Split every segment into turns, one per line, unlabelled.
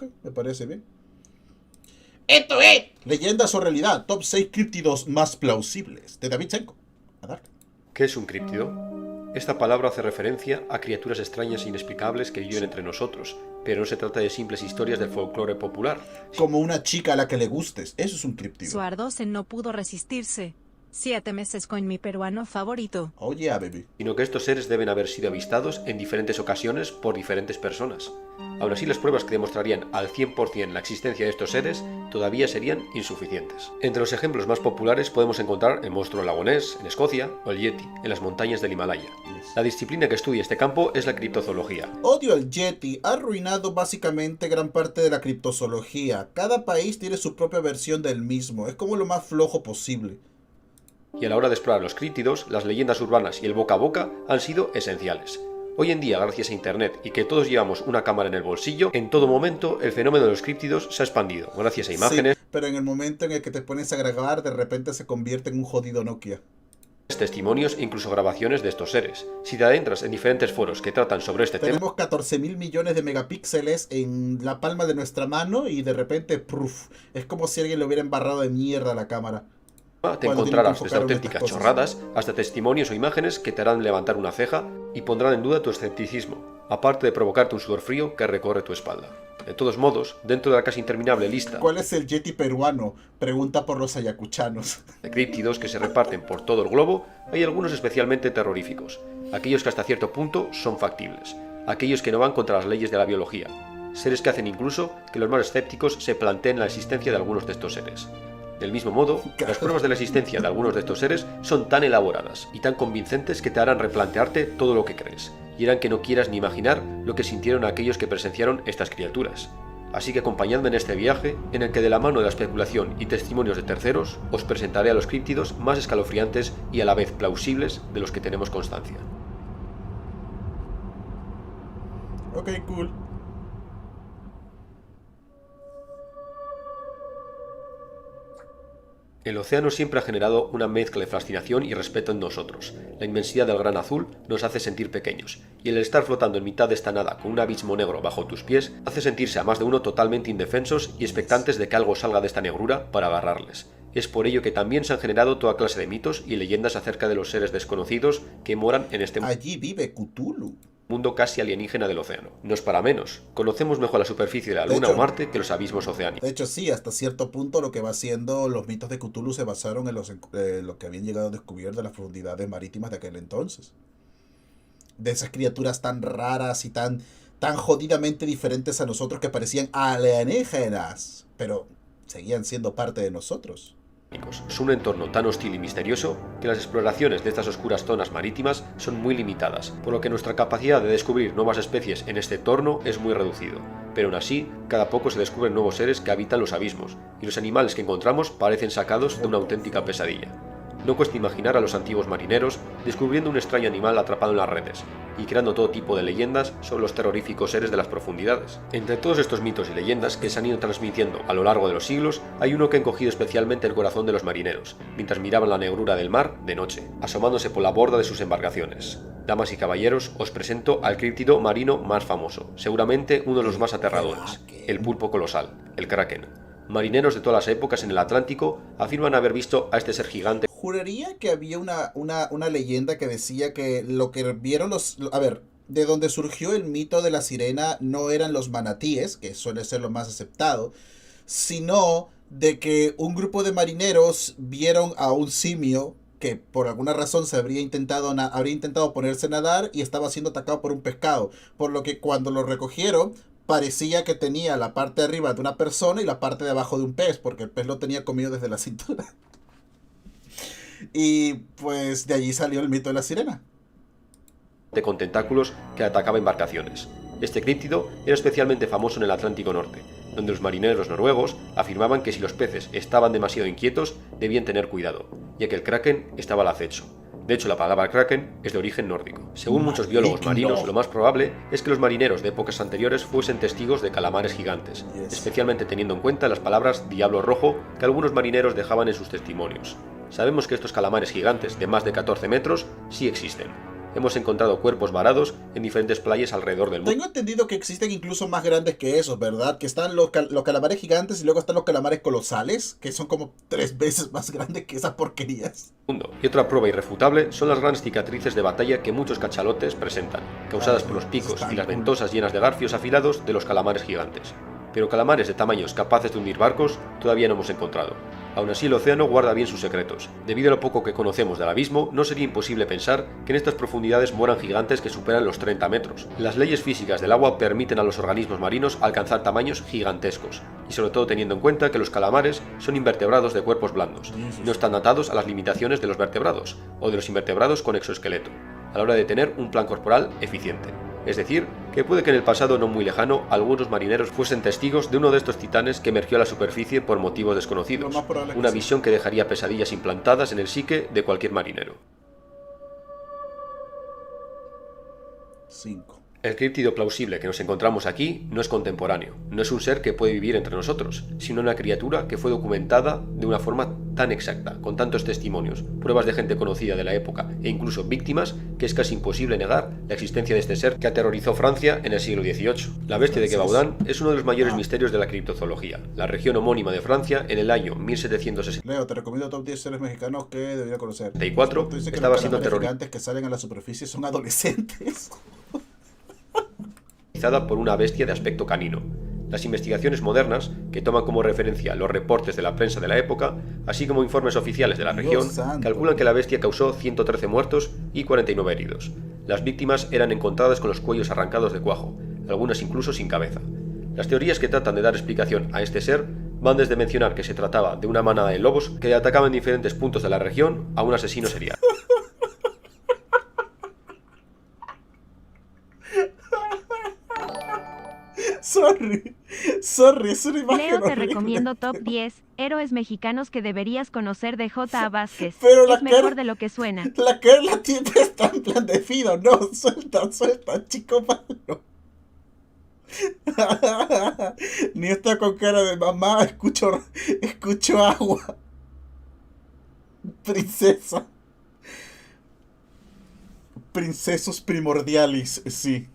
Ok, me parece bien. Esto es Leyendas o Realidad, top 6 críptidos más plausibles, de David Senko. A dar.
¿Qué es un críptido? Esta palabra hace referencia a criaturas extrañas e inexplicables que viven entre nosotros, pero no se trata de simples historias del folclore popular.
Como una chica a la que le gustes, eso es un críptido.
Suardosen no pudo resistirse. 7 meses con mi peruano favorito.
Oh yeah, baby.
Sino que estos seres deben haber sido avistados en diferentes ocasiones por diferentes personas. Aún así, las pruebas que demostrarían al 100% la existencia de estos seres todavía serían insuficientes. Entre los ejemplos más populares podemos encontrar el monstruo lagonés, en Escocia, o el yeti, en las montañas del Himalaya. La disciplina que estudia este campo es la criptozoología.
Odio al yeti, ha arruinado básicamente gran parte de la criptozoología. Cada país tiene su propia versión del mismo, es como lo más flojo posible.
Y a la hora de explorar los críptidos, las leyendas urbanas y el boca a boca han sido esenciales. Hoy en día, gracias a internet y que todos llevamos una cámara en el bolsillo, en todo momento el fenómeno de los críptidos se ha expandido, gracias a imágenes,
Sí, pero en el momento en el que te pones a grabar, de repente se convierte en un jodido Nokia.
testimonios e incluso grabaciones de estos seres. Si te adentras en diferentes foros que tratan sobre este tema,
Tenemos 14.000 millones de megapíxeles en la palma de nuestra mano y de repente, ¡pruf! Es como si alguien le hubiera embarrado de mierda a la cámara.
te
Cuando tienen que
encontrarás desde
enfocar en
auténticas
estas cosas.
chorradas hasta testimonios o imágenes que te harán levantar una ceja y pondrán en duda tu escepticismo, aparte de provocarte un sudor frío que recorre tu espalda. De todos modos, dentro de la casi interminable lista
¿Cuál es el yeti peruano? Pregunta por los ayacuchanos.
de críptidos que se reparten por todo el globo, hay algunos especialmente terroríficos, aquellos que hasta cierto punto son factibles, aquellos que no van contra las leyes de la biología, seres que hacen incluso que los más escépticos se planteen la existencia de algunos de estos seres. Del mismo modo, las pruebas de la existencia de algunos de estos seres son tan elaboradas y tan convincentes que te harán replantearte todo lo que crees, y harán que no quieras ni imaginar lo que sintieron aquellos que presenciaron estas criaturas. Así que acompañadme en este viaje, en el que de la mano de la especulación y testimonios de terceros, os presentaré a los críptidos más escalofriantes y a la vez plausibles de los que tenemos constancia.
Ok, cool.
El océano siempre ha generado una mezcla de fascinación y respeto en nosotros. La inmensidad del gran azul nos hace sentir pequeños, y el estar flotando en mitad de esta nada con un abismo negro bajo tus pies hace sentirse a más de uno totalmente indefensos y expectantes de que algo salga de esta negrura para agarrarles. Es por ello que también se han generado toda clase de mitos y leyendas acerca de los seres desconocidos que moran en este
Allí vive Cthulhu.
mundo casi alienígena del océano. No es para menos, conocemos mejor la superficie de la
De
Luna
hecho-
o Marte que los abismos oceánicos.
De hecho, sí, hasta cierto punto lo que va siendo los mitos de Cthulhu se basaron en lo que habían llegado a descubrir de las profundidades marítimas de aquel entonces. De esas criaturas tan raras y tan jodidamente diferentes a nosotros que parecían alienígenas, pero seguían siendo parte de nosotros.
Es un entorno tan hostil y misterioso que las exploraciones de estas oscuras zonas marítimas son muy limitadas, por lo que nuestra capacidad de descubrir nuevas especies en este entorno es muy reducido. Pero aún así, cada poco se descubren nuevos seres que habitan los abismos, y los animales que encontramos parecen sacados de una auténtica pesadilla. No cuesta imaginar a los antiguos marineros descubriendo un extraño animal atrapado en las redes y creando todo tipo de leyendas sobre los terroríficos seres de las profundidades. Entre todos estos mitos y leyendas que se han ido transmitiendo a lo largo de los siglos, hay uno que ha encogido especialmente el corazón de los marineros, mientras miraban la negrura del mar de noche, asomándose por la borda de sus embarcaciones. Damas y caballeros, os presento al críptido marino más famoso, seguramente uno de los más aterradores, el pulpo colosal, el kraken. Marineros de todas las épocas en el Atlántico afirman haber visto a este ser gigante.
Juraría que había una leyenda que decía que lo que vieron A ver, de donde surgió el mito de la sirena no eran los manatíes, que suele ser lo más aceptado, sino de que un grupo de marineros vieron a un simio que por alguna razón habría intentado ponerse a nadar y estaba siendo atacado por un pescado, por lo que cuando lo recogieron parecía que tenía la parte de arriba de una persona y la parte de abajo de un pez, porque el pez lo tenía comido desde la cintura. Y pues de allí salió el mito de la sirena.
Con tentáculos que atacaba embarcaciones. Este críptido era especialmente famoso en el Atlántico Norte, donde los marineros noruegos afirmaban que si los peces estaban demasiado inquietos debían tener cuidado, ya que el kraken estaba al acecho. De hecho, la palabra kraken es de origen nórdico. Según muchos biólogos marinos, lo más probable es que los marineros de épocas anteriores fuesen testigos de calamares gigantes, especialmente teniendo en cuenta las palabras diablo rojo que algunos marineros dejaban en sus testimonios. Sabemos que estos calamares gigantes de más de 14 metros sí existen. hemos encontrado cuerpos varados en diferentes playas alrededor del mundo.
Tengo entendido que existen incluso más grandes que esos, ¿verdad? Que están los calamares gigantes y luego están los calamares colosales, que son como 3 veces más grandes que esas porquerías.
Y otra prueba irrefutable son las grandes cicatrices de batalla que muchos cachalotes presentan, causadas por los picos y las ventosas llenas de garfios afilados de los calamares gigantes. Pero calamares de tamaños capaces de hundir barcos todavía no hemos encontrado. Aún así, el océano guarda bien sus secretos. Debido a lo poco que conocemos del abismo, no sería imposible pensar que en estas profundidades mueran gigantes que superan los 30 metros. Las leyes físicas del agua permiten a los organismos marinos alcanzar tamaños gigantescos, y sobre todo teniendo en cuenta que los calamares son invertebrados de cuerpos blandos, y no están atados a las limitaciones de los vertebrados, o de los invertebrados con exoesqueleto, a la hora de tener un plan corporal eficiente. Es decir, que puede que en el pasado no muy lejano algunos marineros fuesen testigos de uno de estos titanes que emergió a la superficie por motivos desconocidos, una visión que dejaría pesadillas implantadas en el psique de cualquier marinero.
5.
El críptido plausible que nos encontramos aquí no es contemporáneo, no es un ser que puede vivir entre nosotros, sino una criatura que fue documentada de una forma tan exacta, con tantos testimonios, pruebas de gente conocida de la época e incluso víctimas, que es casi imposible negar la existencia de este ser que aterrorizó Francia en el siglo XVIII. La bestia de Gévaudan es uno de los mayores misterios de la criptozoología. La región homónima de Francia, en el año 1760.
Leo, te recomiendo top 10 seres mexicanos que debería conocer.
64 estaba siendo
terrorizada que salen a la superficie son adolescentes.
Por una bestia de aspecto canino. Las investigaciones modernas, que toman como referencia los reportes de la prensa de la época, así como informes oficiales de la región, calculan que la bestia causó 113 muertos y 49 heridos. Las víctimas eran encontradas con los cuellos arrancados de cuajo, algunas incluso sin cabeza. Las teorías que tratan de dar explicación a este ser van desde mencionar que se trataba de una manada de lobos que atacaban en diferentes puntos de la región a un asesino serial.
Sorry, es una imagen
Leo, te
horrible.
recomiendo top 10 héroes mexicanos que deberías conocer de J.A. Vázquez.
Pero
es mejor de lo que suena.
La tipa está en plan de Fido, no, suelta, chico malo. Ni está con cara de mamá, escucho agua. Princesa. Princesos primordialis, sí.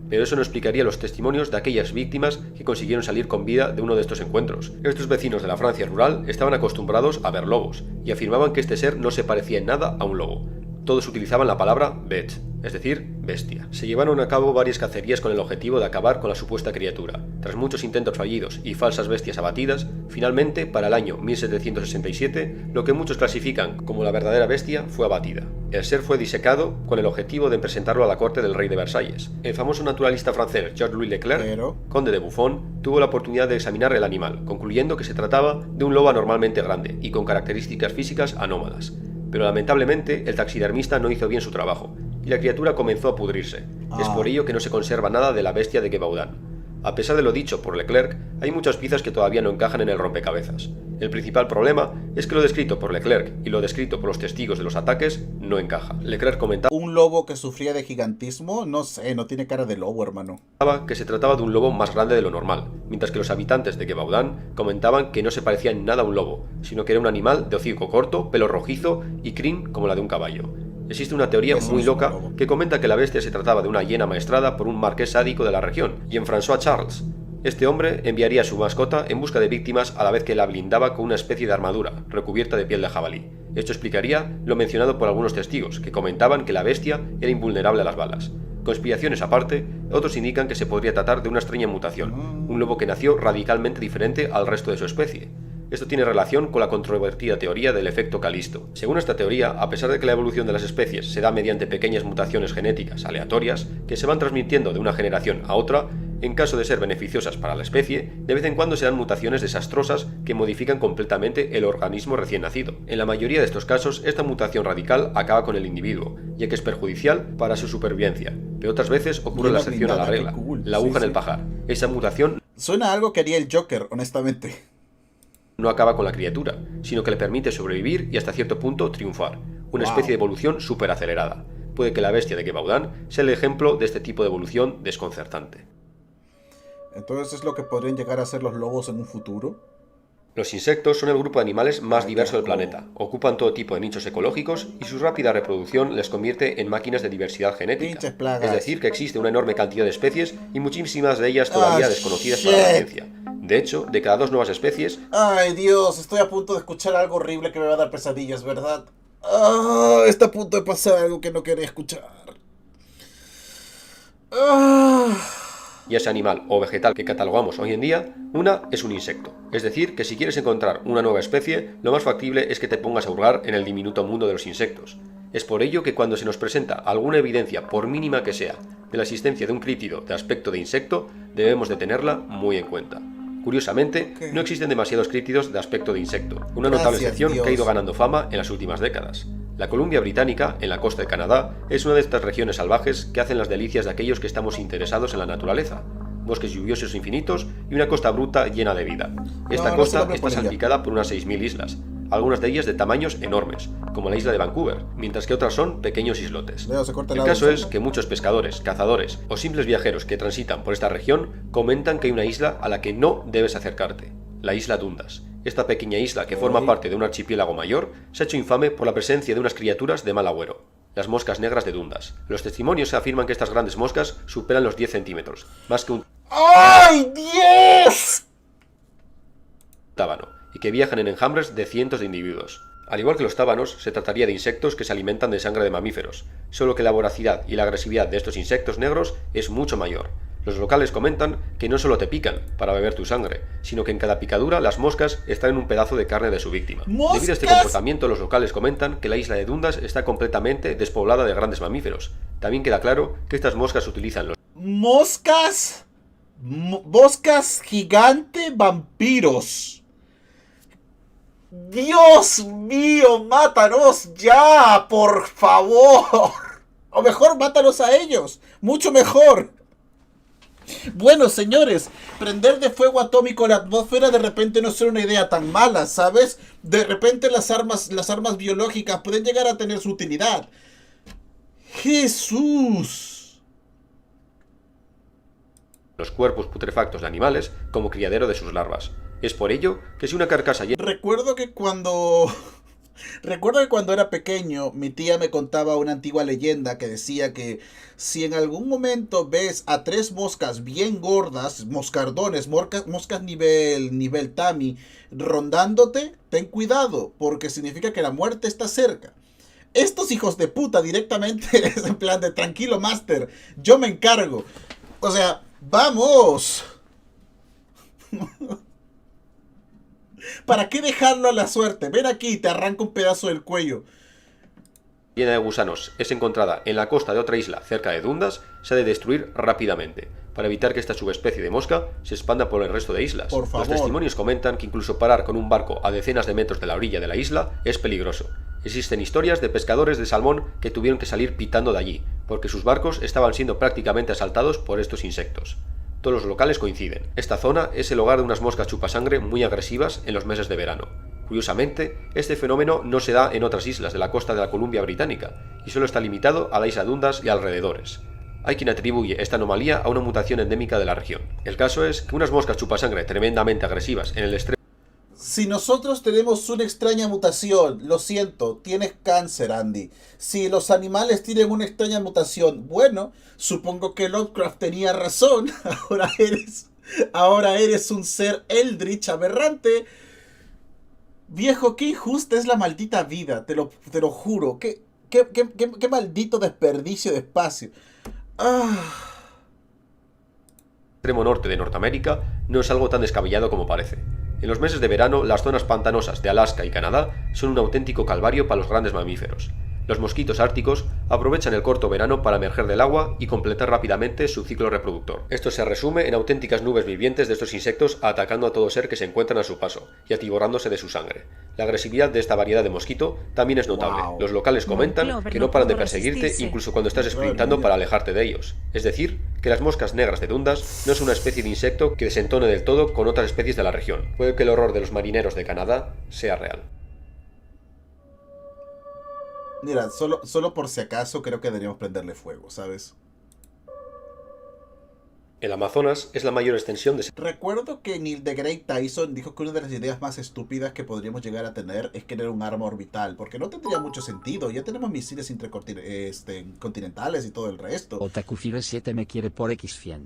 Pero eso no explicaría los testimonios de aquellas víctimas que consiguieron salir con vida de uno de estos encuentros. Estos vecinos de la Francia rural estaban acostumbrados a ver lobos, y afirmaban que este ser no se parecía en nada a un lobo. Todos utilizaban la palabra bête, es decir, bestia. Se llevaron a cabo varias cacerías con el objetivo de acabar con la supuesta criatura. Tras muchos intentos fallidos y falsas bestias abatidas, finalmente, para el año 1767, lo que muchos clasifican como la verdadera bestia fue abatida. El ser fue disecado con el objetivo de presentarlo a la corte del rey de Versalles. El famoso naturalista francés Georges-Louis Leclerc, conde de Buffon, tuvo la oportunidad de examinar el animal, concluyendo que se trataba de un lobo anormalmente grande y con características físicas anómalas. Pero lamentablemente el taxidermista no hizo bien su trabajo, y la criatura comenzó a pudrirse. Es por ello que no se conserva nada de la bestia de Gévaudan. A pesar de lo dicho por Leclerc, hay muchas piezas que todavía no encajan en el rompecabezas. El principal problema es que lo descrito por Leclerc y lo descrito por los testigos de los ataques no encaja. Leclerc comentaba
¿un lobo que sufría de gigantismo? No sé, no tiene cara de lobo, hermano.
Que se trataba de un lobo más grande de lo normal, mientras que los habitantes de Gévaudan comentaban que no se parecía en nada a un lobo, sino que era un animal de hocico corto, pelo rojizo y crin como la de un caballo. Existe una teoría muy loca que comenta que la bestia se trataba de una hiena maestrada por un marqués sádico de la región, Jean-François Charles. Este hombre enviaría a su mascota en busca de víctimas a la vez que la blindaba con una especie de armadura, recubierta de piel de jabalí. Esto explicaría lo mencionado por algunos testigos, que comentaban que la bestia era invulnerable a las balas. Conspiraciones aparte, otros indican que se podría tratar de una extraña mutación, un lobo que nació radicalmente diferente al resto de su especie. Esto tiene relación con la controvertida teoría del efecto Calisto. Según esta teoría, a pesar de que la evolución de las especies se da mediante pequeñas mutaciones genéticas aleatorias que se van transmitiendo de una generación a otra, en caso de ser beneficiosas para la especie, de vez en cuando se dan mutaciones desastrosas que modifican completamente el organismo recién nacido. En la mayoría de estos casos, esta mutación radical acaba con el individuo, ya que es perjudicial para su supervivencia. Pero otras veces ocurre la excepción a la regla, la aguja en el pajar. Esa mutación
suena a algo que haría el Joker, honestamente.
No acaba con la criatura, sino que le permite sobrevivir y hasta cierto punto triunfar. Una especie de evolución súper acelerada. Puede que la bestia de Gévaudan sea el ejemplo de este tipo de evolución desconcertante.
Entonces es lo que podrían llegar a ser los lobos en un futuro.
Los insectos son el grupo de animales más diverso del
Carajo.
planeta. Ocupan todo tipo de nichos ecológicos y su rápida reproducción les convierte en máquinas de diversidad genética.
Pinches plagas.
Es decir, que existe una enorme cantidad de especies y muchísimas de ellas
Ah,
todavía desconocidas para la
shit.
ciencia. De hecho, de cada 2 nuevas especies,
Ay, Dios, estoy a punto de escuchar algo horrible que me va a dar pesadillas, ¿verdad? Ah, está a punto de pasar algo que no quería escuchar. Ah.
y ese animal o vegetal que catalogamos hoy en día, una es un insecto. Es decir, que si quieres encontrar una nueva especie, lo más factible es que te pongas a hurgar en el diminuto mundo de los insectos. Es por ello que cuando se nos presenta alguna evidencia, por mínima que sea, de la existencia de un críptido de aspecto de insecto, debemos de tenerla muy en cuenta. Curiosamente, no existen demasiados críptidos de aspecto de insecto, una notable
Gracias,
excepción
Dios.
que ha ido ganando fama en las últimas décadas. La Columbia Británica, en la costa de Canadá, es una de estas regiones salvajes que hacen las delicias de aquellos que estamos interesados en la naturaleza. Bosques lluviosos infinitos y una costa bruta llena de vida. Esta
No, no se
costa
lo
está
proponía.
salpicada por unas 6.000 islas, algunas de ellas de tamaños enormes, como la isla de Vancouver, mientras que otras son pequeños islotes.
Leo, se corta el
El
audio,
caso es
¿no?
que muchos pescadores, cazadores o simples viajeros que transitan por esta región comentan que hay una isla a la que no debes acercarte, la isla Dundas. Esta pequeña isla, que forma parte de un archipiélago mayor, se ha hecho infame por la presencia de unas criaturas de mal agüero, las moscas negras de Dundas. Los testimonios afirman que estas grandes moscas superan los 10 centímetros, más que un
¡Ay, Dios!
tábano, y que viajan en enjambres de cientos de individuos. Al igual que los tábanos, se trataría de insectos que se alimentan de sangre de mamíferos, solo que la voracidad y la agresividad de estos insectos negros es mucho mayor. Los locales comentan que no solo te pican para beber tu sangre, sino que en cada picadura las moscas extraen un pedazo de carne de su víctima.
¿Moscas?
Debido a este comportamiento, los locales comentan que la isla de Dundas está completamente despoblada de grandes mamíferos. También queda claro que estas moscas utilizan los
Moscas. Moscas gigante vampiros. Dios mío, mátanos ya, por favor. O mejor, mátanos a ellos. Mucho mejor. Bueno, señores, prender de fuego atómico la atmósfera de repente no será una idea tan mala, ¿sabes? De repente las armas biológicas pueden llegar a tener su utilidad. Jesús.
cuerpos putrefactos de animales como criadero de sus larvas. Es por ello que si una carcasa llena
Recuerdo que cuando era pequeño, mi tía me contaba una antigua leyenda que decía que si en algún momento ves a 3 moscas bien gordas, moscardones, moscas nivel Tami, rondándote, ten cuidado, porque significa que la muerte está cerca. Estos hijos de puta directamente es en plan de tranquilo, master, yo me encargo. O sea, ¡vamos! ¿Para qué dejarlo a la suerte? Ven aquí y te arranco un pedazo del cuello.
de gusanos es encontrada en la costa de otra isla cerca de Dundas, se ha de destruir rápidamente, para evitar que esta subespecie de mosca se expanda por el resto de islas.
Por favor.
Los testimonios comentan que incluso parar con un barco a decenas de metros de la orilla de la isla es peligroso. Existen historias de pescadores de salmón que tuvieron que salir pitando de allí, porque sus barcos estaban siendo prácticamente asaltados por estos insectos. Todos los locales coinciden. Esta zona es el hogar de unas moscas chupasangre muy agresivas en los meses de verano. Curiosamente, este fenómeno no se da en otras islas de la costa de la Columbia Británica, y solo está limitado a la isla Dundas y alrededores. Hay quien atribuye esta anomalía a una mutación endémica de la región. El caso es que unas moscas chupasangre tremendamente agresivas en el extremo
Si nosotros tenemos una extraña mutación, lo siento, tienes cáncer, Andy. Si los animales tienen una extraña mutación, bueno, supongo que Lovecraft tenía razón. Ahora eres un ser eldritch aberrante. Viejo, qué injusta es la maldita vida, te lo juro. Qué maldito desperdicio de espacio.
extremo norte de Norteamérica no es algo tan descabellado como parece. En los meses de verano, las zonas pantanosas de Alaska y Canadá son un auténtico calvario para los grandes mamíferos. Los mosquitos árticos aprovechan el corto verano para emerger del agua y completar rápidamente su ciclo reproductor. Esto se resume en auténticas nubes vivientes de estos insectos atacando a todo ser que se encuentran a su paso y atiborrándose de su sangre. La agresividad de esta variedad de mosquito también es notable.
Wow.
Los locales comentan
Monclover
que
no
no paran de
pudo
perseguirte
resistirse.
incluso cuando estás sprintando para alejarte de ellos. Es decir, que las moscas negras de Dundas no es una especie de insecto que desentone del todo con otras especies de la región. Puede que el horror de los marineros de Canadá sea real.
Mira, solo por si acaso creo que deberíamos prenderle fuego, ¿sabes?
El Amazonas es la mayor extensión de
Recuerdo que Neil deGrasse Tyson dijo que una de las ideas más estúpidas que podríamos llegar a tener es querer un arma orbital, porque no tendría mucho sentido. Ya tenemos misiles continentales y todo el resto.
Otakufire 7 me quiere por X100.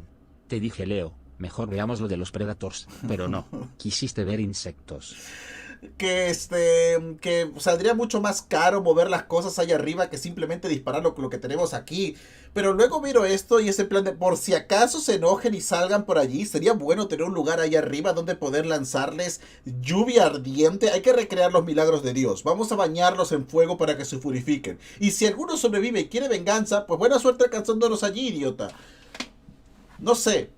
Te dije, Leo, mejor veamos lo de los Predators, pero no, quisiste ver insectos.
Que saldría mucho más caro mover las cosas allá arriba que simplemente disparar lo que tenemos aquí. Pero luego miro esto y ese plan de por si acaso se enojen y salgan por allí, sería bueno tener un lugar allá arriba donde poder lanzarles lluvia ardiente. Hay que recrear los milagros de Dios. Vamos a bañarlos en fuego para que se purifiquen. Y si alguno sobrevive y quiere venganza, pues buena suerte alcanzándolos allí, idiota. No sé.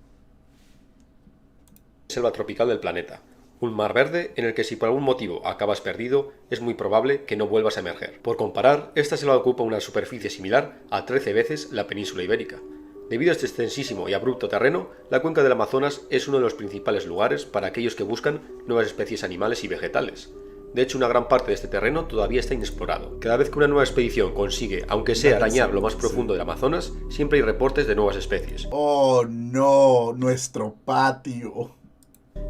selva tropical del planeta. Un mar verde en el que si por algún motivo acabas perdido, es muy probable que no vuelvas a emerger. Por comparar, esta selva ocupa una superficie similar a 13 veces la península ibérica. Debido a este extensísimo y abrupto terreno, la cuenca del Amazonas es uno de los principales lugares para aquellos que buscan nuevas especies animales y vegetales. De hecho, una gran parte de este terreno todavía está inexplorado. Cada vez que una nueva expedición consigue, aunque sea arañar lo más profundo del Amazonas, siempre hay reportes de nuevas especies.
Oh no, nuestro patio.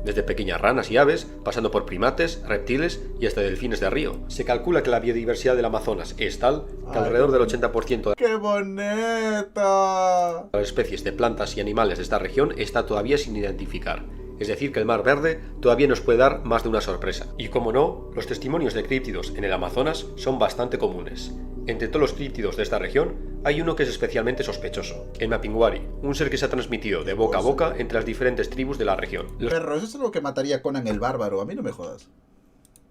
Desde pequeñas ranas y aves, pasando por primates, reptiles y hasta delfines de río. Se calcula que la biodiversidad del Amazonas es tal que alrededor del 80%
¡Qué bonita!
de las especies de plantas y animales de esta región está todavía sin identificar. Es decir, que el Mar Verde todavía nos puede dar más de una sorpresa. Y como no, los testimonios de críptidos en el Amazonas son bastante comunes. Entre todos los críptidos de esta región, hay uno que es especialmente sospechoso, el Mapinguari, un ser que se ha transmitido de boca a boca entre las diferentes tribus de la región. Los
Perro, eso es lo que mataría a Conan el Bárbaro, a mí no me jodas.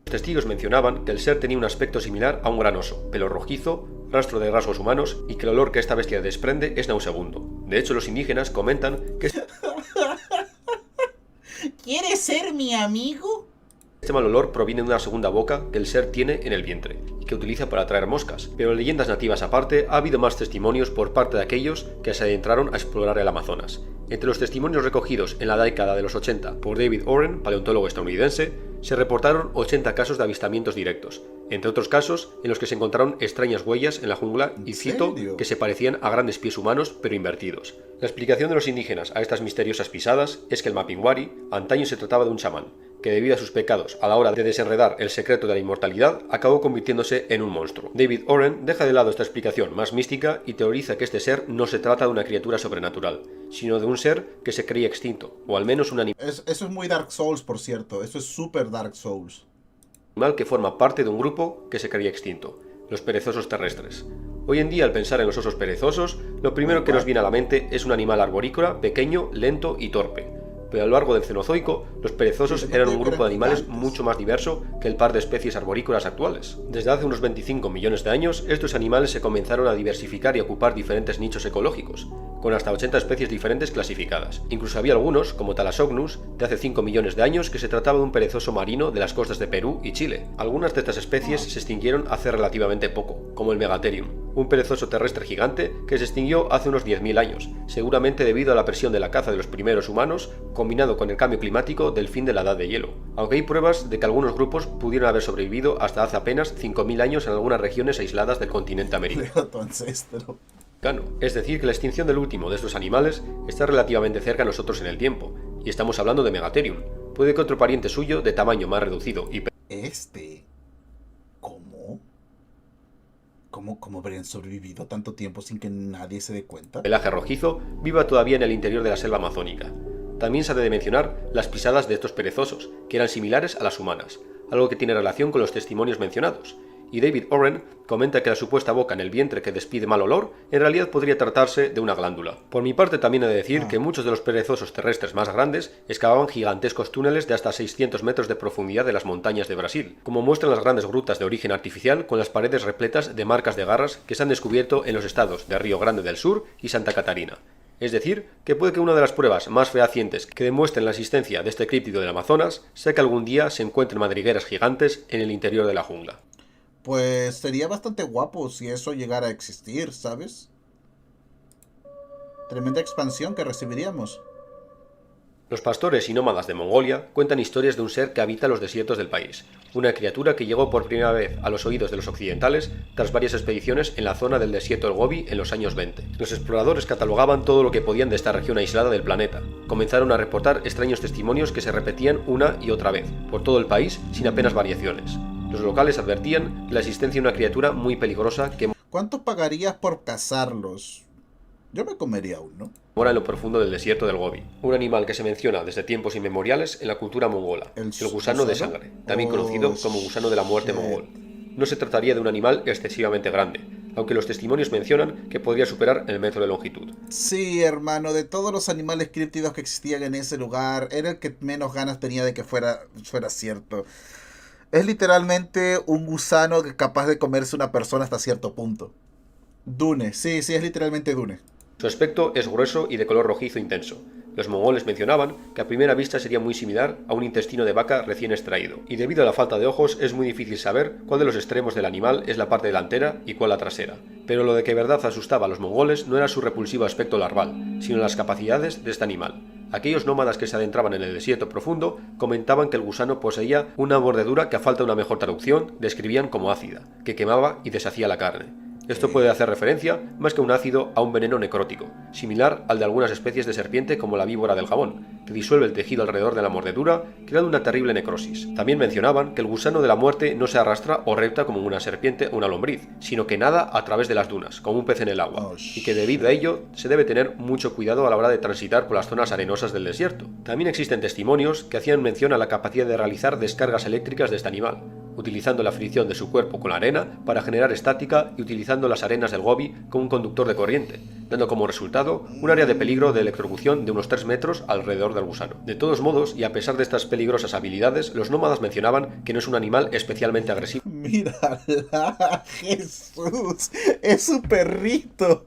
testigos mencionaban que el ser tenía un aspecto similar a un gran oso, pelo rojizo, rastro de rasgos humanos y que el olor que esta bestia desprende es nauseabundo. De hecho, los indígenas comentan que
¿Quieres ser mi amigo?
este mal olor proviene de una segunda boca que el ser tiene en el vientre y que utiliza para atraer moscas, pero leyendas nativas aparte, ha habido más testimonios por parte de aquellos que se adentraron a explorar el Amazonas. Entre los testimonios recogidos en la década de los 80 por David Oren, paleontólogo estadounidense, se reportaron 80 casos de avistamientos directos, entre otros casos en los que se encontraron extrañas huellas en la jungla y cito que se parecían a grandes pies humanos pero invertidos. La explicación de los indígenas a estas misteriosas pisadas es que el Mapinguari antaño se trataba de un chamán, que debido a sus pecados a la hora de desenredar el secreto de la inmortalidad, acabó convirtiéndose en un monstruo. David Oren deja de lado esta explicación más mística y teoriza que este ser no se trata de una criatura sobrenatural, sino de un ser que se creía extinto, o al menos un
Eso es muy Dark Souls, por cierto. Eso es súper Dark Souls.
animal que forma parte de un grupo que se creía extinto, los perezosos terrestres. Hoy en día, al pensar en los osos perezosos, lo primero que nos viene a la mente es un animal arborícola, pequeño, lento y torpe. Pero a lo largo del Cenozoico, los perezosos eran un grupo de animales mucho más diverso que el par de especies arborícolas actuales. Desde hace unos 25 millones de años, estos animales se comenzaron a diversificar y ocupar diferentes nichos ecológicos, con hasta 80 especies diferentes clasificadas. Incluso había algunos, como Thalassocnus, de hace 5 millones de años, que se trataba de un perezoso marino de las costas de Perú y Chile. Algunas de estas especies se extinguieron hace relativamente poco, como el Megatherium, un perezoso terrestre gigante que se extinguió hace unos 10.000 años, seguramente debido a la presión de la caza de los primeros humanos, combinado con el cambio climático del fin de la edad de hielo. Aunque hay pruebas de que algunos grupos pudieron haber sobrevivido hasta hace apenas 5.000 años en algunas regiones aisladas del continente americano.
Leo tu ancestro.
Es decir, que la extinción del último de estos animales está relativamente cerca a nosotros en el tiempo, y estamos hablando de Megatherium. Puede que otro pariente suyo de tamaño más reducido y
¿Cómo? ¿Cómo habrían sobrevivido tanto tiempo sin que nadie se dé cuenta?
pelaje rojizo viva todavía en el interior de la selva amazónica. También se ha de mencionar las pisadas de estos perezosos, que eran similares a las humanas, algo que tiene relación con los testimonios mencionados. Y David Oren comenta que la supuesta boca en el vientre que despide mal olor en realidad podría tratarse de una glándula. Por mi parte también he de decir que muchos de los perezosos terrestres más grandes excavaban gigantescos túneles de hasta 600 metros de profundidad de las montañas de Brasil, como muestran las grandes grutas de origen artificial con las paredes repletas de marcas de garras que se han descubierto en los estados de Río Grande del Sur y Santa Catarina. Es decir, que puede que una de las pruebas más fehacientes que demuestren la existencia de este críptido del Amazonas sea que algún día se encuentren madrigueras gigantes en el interior de la jungla.
Pues sería bastante guapo si eso llegara a existir, ¿sabes? Tremenda expansión que recibiríamos.
Los pastores y nómadas de Mongolia cuentan historias de un ser que habita los desiertos del país, una criatura que llegó por primera vez a los oídos de los occidentales tras varias expediciones en la zona del desierto del Gobi en los años 20. Los exploradores catalogaban todo lo que podían de esta región aislada del planeta. Comenzaron a reportar extraños testimonios que se repetían una y otra vez, por todo el país sin apenas variaciones. Los locales advertían de la existencia de una criatura muy peligrosa que
¿Cuánto pagarías por cazarlos? Yo me comería uno.
mora en lo profundo del desierto del Gobi, un animal que se menciona desde tiempos inmemoriales en la cultura mongola, el gusano de sangre, también conocido como gusano de la muerte mongol. No se trataría de un animal excesivamente grande, aunque los testimonios mencionan que podría superar el metro de longitud.
Sí, hermano, de todos los animales críptidos que existían en ese lugar, era el que menos ganas tenía de que fuera cierto. Es literalmente un gusano capaz de comerse una persona hasta cierto punto. Dune, sí, es literalmente Dune.
Su aspecto es grueso y de color rojizo intenso. Los mongoles mencionaban que a primera vista sería muy similar a un intestino de vaca recién extraído, y debido a la falta de ojos es muy difícil saber cuál de los extremos del animal es la parte delantera y cuál la trasera. Pero lo de que verdad asustaba a los mongoles no era su repulsivo aspecto larval, sino las capacidades de este animal. Aquellos nómadas que se adentraban en el desierto profundo comentaban que el gusano poseía una mordedura que, a falta de una mejor traducción, describían como ácida, que quemaba y deshacía la carne. Esto puede hacer referencia, más que a un ácido, a un veneno necrótico, similar al de algunas especies de serpiente como la víbora del jabón, que disuelve el tejido alrededor de la mordedura, creando una terrible necrosis. También mencionaban que el gusano de la muerte no se arrastra o repta como una serpiente o una lombriz, sino que nada a través de las dunas, como un pez en el agua, y que debido a ello se debe tener mucho cuidado a la hora de transitar por las zonas arenosas del desierto. También existen testimonios que hacían mención a la capacidad de realizar descargas eléctricas de este animal, utilizando la fricción de su cuerpo con la arena para generar estática y utilizando las arenas del Gobi como un conductor de corriente, dando como resultado un área de peligro de electrocución de unos 3 metros alrededor del gusano. De todos modos, y a pesar de estas peligrosas habilidades, los nómadas mencionaban que no es un animal especialmente agresivo.
¡Mírala, Jesús! ¡Es su perrito!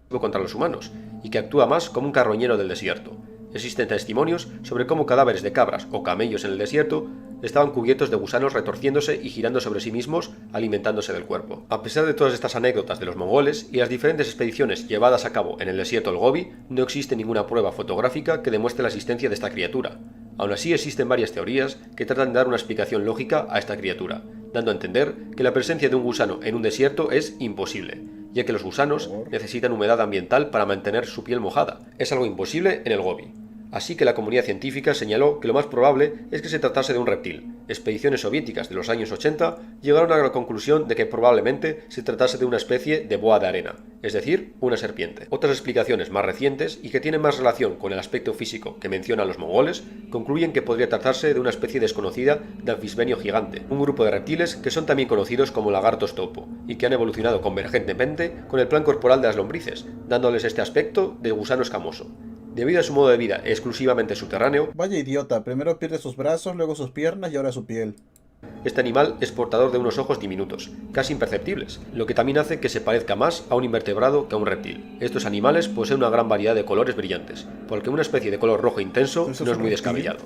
Contra los humanos, y que actúa más como un carroñero del desierto. Existen testimonios sobre cómo cadáveres de cabras o camellos en el desierto estaban cubiertos de gusanos retorciéndose y girando sobre sí mismos, alimentándose del cuerpo. A pesar de todas estas anécdotas de los mongoles y las diferentes expediciones llevadas a cabo en el desierto del Gobi, no existe ninguna prueba fotográfica que demuestre la existencia de esta criatura. Aún así, existen varias teorías que tratan de dar una explicación lógica a esta criatura, dando a entender que la presencia de un gusano en un desierto es imposible, ya que los gusanos necesitan humedad ambiental para mantener su piel mojada. Es algo imposible en el Gobi. Así que la comunidad científica señaló que lo más probable es que se tratase de un reptil. Expediciones soviéticas de los años 80 llegaron a la conclusión de que probablemente se tratase de una especie de boa de arena, es decir, una serpiente. Otras explicaciones más recientes y que tienen más relación con el aspecto físico que mencionan los mongoles concluyen que podría tratarse de una especie desconocida de anfisbenio gigante, un grupo de reptiles que son también conocidos como lagartos topo y que han evolucionado convergentemente con el plan corporal de las lombrices, dándoles este aspecto de gusano escamoso. Debido a su modo de vida exclusivamente subterráneo,
vaya idiota, primero pierde sus brazos, luego sus piernas y ahora su piel.
Este animal es portador de unos ojos diminutos, casi imperceptibles, lo que también hace que se parezca más a un invertebrado que a un reptil. Estos animales poseen una gran variedad de colores brillantes, porque una especie de color rojo intenso no es muy descabellado.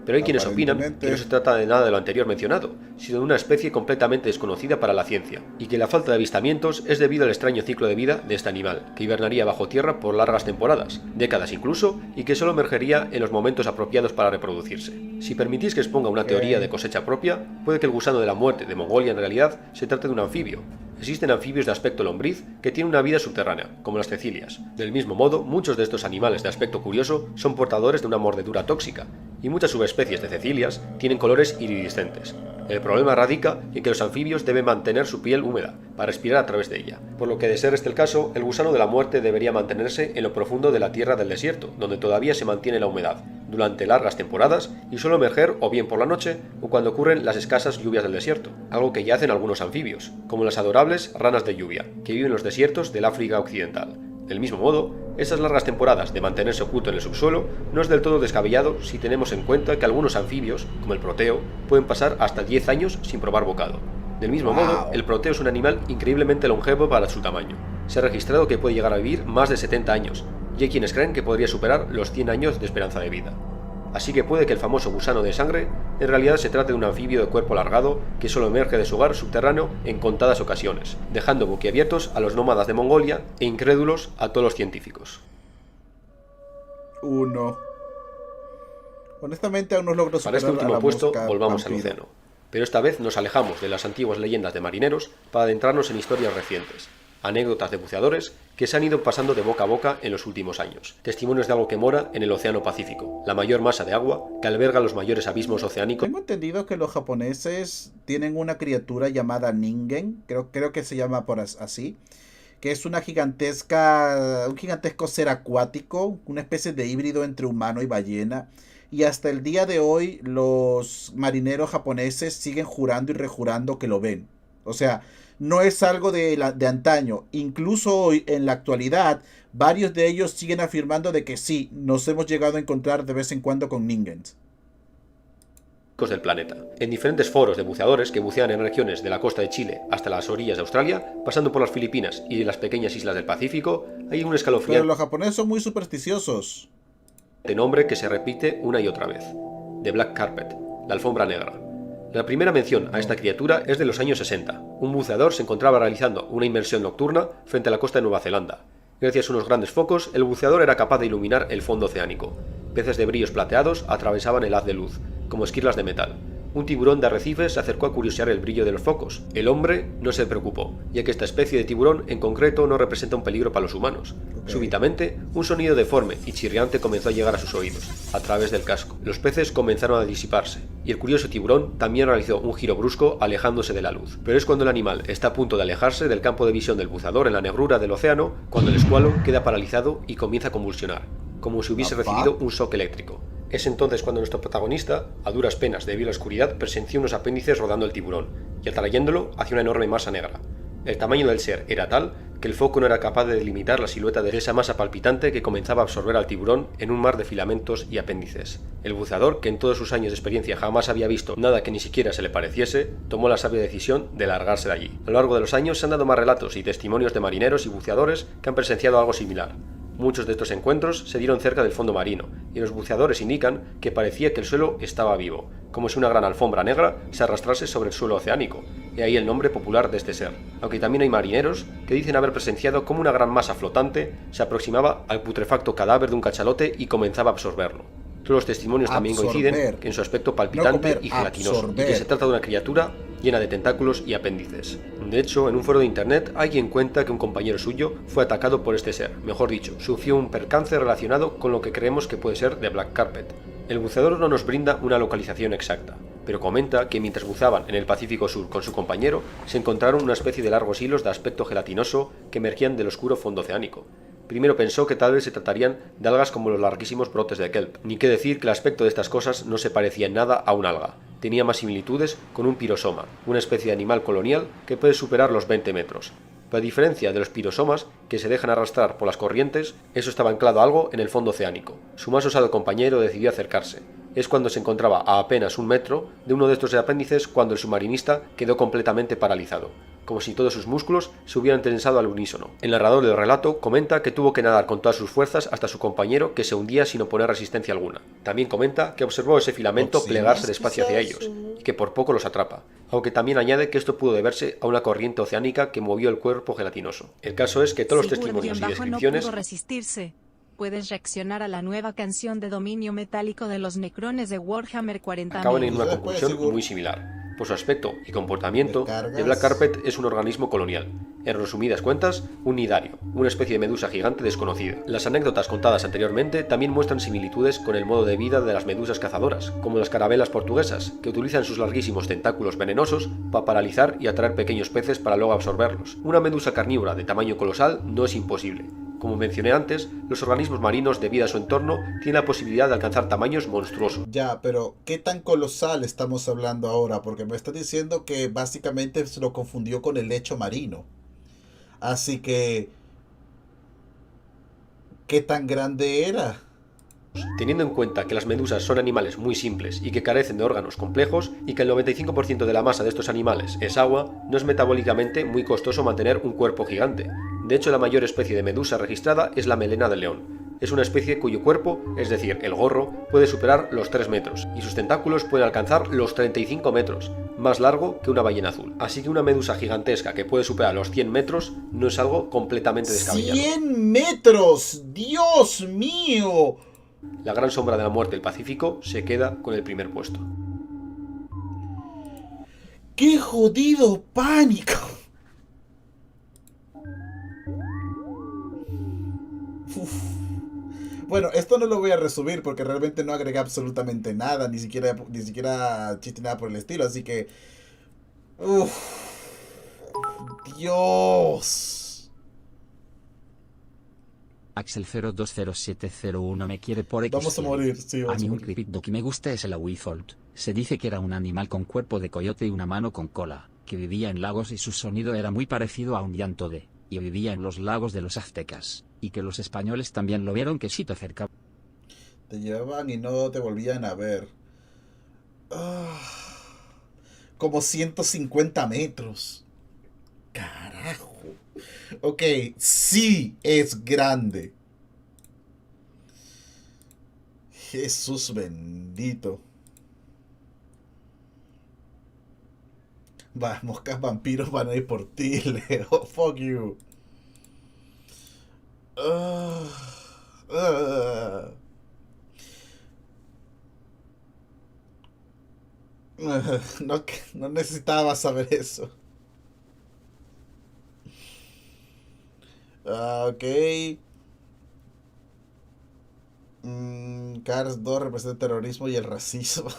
Pero hay quienes opinan que no se trata de nada de lo anterior mencionado, sino de una especie completamente desconocida para la ciencia, y que la falta de avistamientos es debido al extraño ciclo de vida de este animal, que hibernaría bajo tierra por largas temporadas, décadas incluso, y que solo emergería en los momentos apropiados para reproducirse. Si permitís que exponga una teoría de cosecha propia, puede que el gusano de la muerte de Mongolia en realidad se trate de un anfibio. Existen anfibios de aspecto lombriz que tienen una vida subterránea, como las cecilias. Del mismo modo, muchos de estos animales de aspecto curioso son portadores de una mordedura tóxica, y muchas subespecies de cecilias tienen colores iridiscentes. El problema radica en que los anfibios deben mantener su piel húmeda para respirar a través de ella, por lo que, de ser este el caso, el gusano de la muerte debería mantenerse en lo profundo de la tierra del desierto, donde todavía se mantiene la humedad, durante largas temporadas y solo emerger o bien por la noche o cuando ocurren las escasas lluvias del desierto, algo que ya hacen algunos anfibios, como las adorables ranas de lluvia, que viven en los desiertos del África Occidental. Del mismo modo, estas largas temporadas de mantenerse oculto en el subsuelo no es del todo descabellado si tenemos en cuenta que algunos anfibios, como el proteo, pueden pasar hasta 10 años sin probar bocado. Del mismo modo, el proteo es un animal increíblemente longevo para su tamaño. Se ha registrado que puede llegar a vivir más de 70 años, y hay quienes creen que podría superar los 100 años de esperanza de vida. Así que puede que el famoso gusano de sangre en realidad se trate de un anfibio de cuerpo alargado que solo emerge de su hogar subterráneo en contadas ocasiones, dejando boquiabiertos a los nómadas de Mongolia e incrédulos a todos los científicos.
1. Honestamente aún no logro
Para
superar
este
a
último
la
puesto
mosca
volvamos al
vampiro.
océano. Pero esta vez nos alejamos de las antiguas leyendas de marineros para adentrarnos en historias recientes, anécdotas de buceadores que se han ido pasando de boca a boca en los últimos años, testimonios de algo que mora en el Océano Pacífico, la mayor masa de agua que alberga los mayores abismos oceánicos.
Tengo entendido que los japoneses tienen una criatura llamada Ningen, creo que se llama así, que es un gigantesco ser acuático, una especie de híbrido entre humano y ballena. Y hasta el día de hoy los marineros japoneses siguen jurando y rejurando que lo ven. O sea, no es algo de antaño. Incluso hoy, en la actualidad, varios de ellos siguen afirmando de que sí, nos hemos llegado a encontrar de vez en cuando con Ningens.
Del planeta. En diferentes foros de buceadores que bucean en regiones de la costa de Chile hasta las orillas de Australia, pasando por las Filipinas y las pequeñas islas del Pacífico, hay un
Pero
escalofriante
los japoneses son muy supersticiosos.
nombre que se repite una y otra vez: The Black Carpet, la alfombra negra. La primera mención a esta criatura es de los años 60. Un buceador se encontraba realizando una inmersión nocturna frente a la costa de Nueva Zelanda. Gracias a unos grandes focos, el buceador era capaz de iluminar el fondo oceánico. Peces de brillos plateados atravesaban el haz de luz, como esquirlas de metal. Un tiburón de arrecife se acercó a curiosear el brillo de los focos. El hombre no se preocupó, ya que esta especie de tiburón en concreto no representa un peligro para los humanos. Súbitamente, un sonido deforme y chirriante comenzó a llegar a sus oídos, a través del casco. Los peces comenzaron a disiparse, y el curioso tiburón también realizó un giro brusco alejándose de la luz. Pero es cuando el animal está a punto de alejarse del campo de visión del buceador en la negrura del océano, cuando el escualo queda paralizado y comienza a convulsionar, como si hubiese recibido un shock eléctrico. Es entonces cuando nuestro protagonista, a duras penas debido a la oscuridad, presenció unos apéndices rodando el tiburón y atrayéndolo hacia una enorme masa negra. El tamaño del ser era tal que el foco no era capaz de delimitar la silueta de esa masa palpitante que comenzaba a absorber al tiburón en un mar de filamentos y apéndices. El buceador, que en todos sus años de experiencia jamás había visto nada que ni siquiera se le pareciese, tomó la sabia decisión de largarse de allí. A lo largo de los años se han dado más relatos y testimonios de marineros y buceadores que han presenciado algo similar. Muchos de estos encuentros se dieron cerca del fondo marino, y los buceadores indican que parecía que el suelo estaba vivo, como si una gran alfombra negra se arrastrase sobre el suelo oceánico, y ahí el nombre popular de este ser. Aunque también hay marineros que dicen haber presenciado cómo una gran masa flotante se aproximaba al putrefacto cadáver de un cachalote y comenzaba a absorberlo. Todos los testimonios también coinciden en su aspecto palpitante y gelatinoso, y que se trata de una criatura llena de tentáculos y apéndices. De hecho, en un foro de internet hay quien cuenta que un compañero suyo fue atacado por este ser, mejor dicho, sufrió un percance relacionado con lo que creemos que puede ser The Black Carpet. El buceador no nos brinda una localización exacta, pero comenta que mientras buceaban en el Pacífico Sur con su compañero, se encontraron una especie de largos hilos de aspecto gelatinoso que emergían del oscuro fondo oceánico. Primero pensó que tal vez se tratarían de algas como los larguísimos brotes de kelp. Ni qué decir que el aspecto de estas cosas no se parecía en nada a un alga. Tenía más similitudes con un pirosoma, una especie de animal colonial que puede superar los 20 metros. Pero a diferencia de los pirosomas, que se dejan arrastrar por las corrientes, eso estaba anclado a algo en el fondo oceánico. Su más osado compañero decidió acercarse. Es cuando se encontraba a apenas 1 metro de uno de estos apéndices cuando el submarinista quedó completamente paralizado, como si todos sus músculos se hubieran tensado al unísono. El narrador del relato comenta que tuvo que nadar con todas sus fuerzas hasta su compañero, que se hundía sin oponer resistencia alguna. También comenta que observó ese filamento plegarse despacio hacia ellos, y que por poco los atrapa, aunque también añade que esto pudo deberse a una corriente oceánica que movió el cuerpo gelatinoso. El caso es que todos los testimonios y descripciones...
No pudo resistirse. Puedes reaccionar a la nueva canción de dominio metálico de los Necrones de Warhammer 40.000.
Acaban en una conclusión muy similar. Por su aspecto y comportamiento, The Black Carpet es un organismo colonial. En resumidas cuentas, un nidario, una especie de medusa gigante desconocida. Las anécdotas contadas anteriormente también muestran similitudes con el modo de vida de las medusas cazadoras, como las carabelas portuguesas, que utilizan sus larguísimos tentáculos venenosos para paralizar y atraer pequeños peces para luego absorberlos. Una medusa carnívora de tamaño colosal no es imposible. Como mencioné antes, los organismos marinos, debido a su entorno, tienen la posibilidad de alcanzar tamaños monstruosos.
Ya, pero ¿qué tan colosal estamos hablando ahora? Porque me está diciendo que básicamente se lo confundió con el lecho marino. Así que... ¿qué tan grande era?
Teniendo en cuenta que las medusas son animales muy simples y que carecen de órganos complejos, y que el 95% de la masa de estos animales es agua, no es metabólicamente muy costoso mantener un cuerpo gigante. De hecho, la mayor especie de medusa registrada es la melena de león. Es una especie cuyo cuerpo, es decir, el gorro, puede superar los 3 metros, y sus tentáculos pueden alcanzar los 35 metros, más largo que una ballena azul. Así que una medusa gigantesca que puede superar los 100 metros no es algo completamente descabellado.
¡100 metros! ¡Dios mío!
La Gran Sombra de la Muerte del Pacífico se queda con el primer puesto.
¡Qué jodido pánico! Uf. Bueno, esto no lo voy a resumir porque realmente no agregué absolutamente nada, ni siquiera chiste nada por el estilo, así que... Uf. Dios.
Axel 020701 me quiere por X.
Vamos a morir, sí,
A
vamos
mí
a
un
morir.
creepydo que me gusta es el Awifold. Se dice que era un animal con cuerpo de coyote y una mano con cola, que vivía en lagos y su sonido era muy parecido a un llanto de, y vivía en los lagos de los aztecas, y que los españoles también lo vieron que sí te acercaba.
Te llevaban y no te volvían a ver. Ah, como 150 metros. Carajo. Ok, sí es grande. Jesús bendito. Va, moscas vampiros van a ir por ti, Leo. Fuck you. Ah, ah. No, no necesitaba saber eso. Ok. Cars 2 representa el terrorismo y el racismo.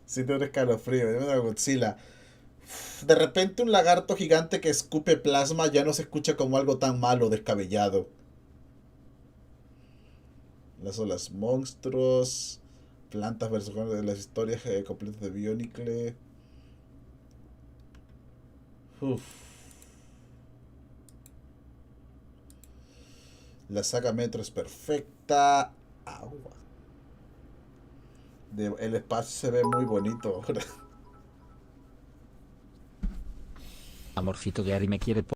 Siento un escalofrío. Dime Godzilla. De repente un lagarto gigante que escupe plasma ya no se escucha como algo tan malo o descabellado. Las olas monstruos. Plantas versus de las historias completas de Bionicle. Uf. La saga Metro es perfecta. Agua. El espacio se ve muy bonito ahora.
Amorfito Gary me quiere por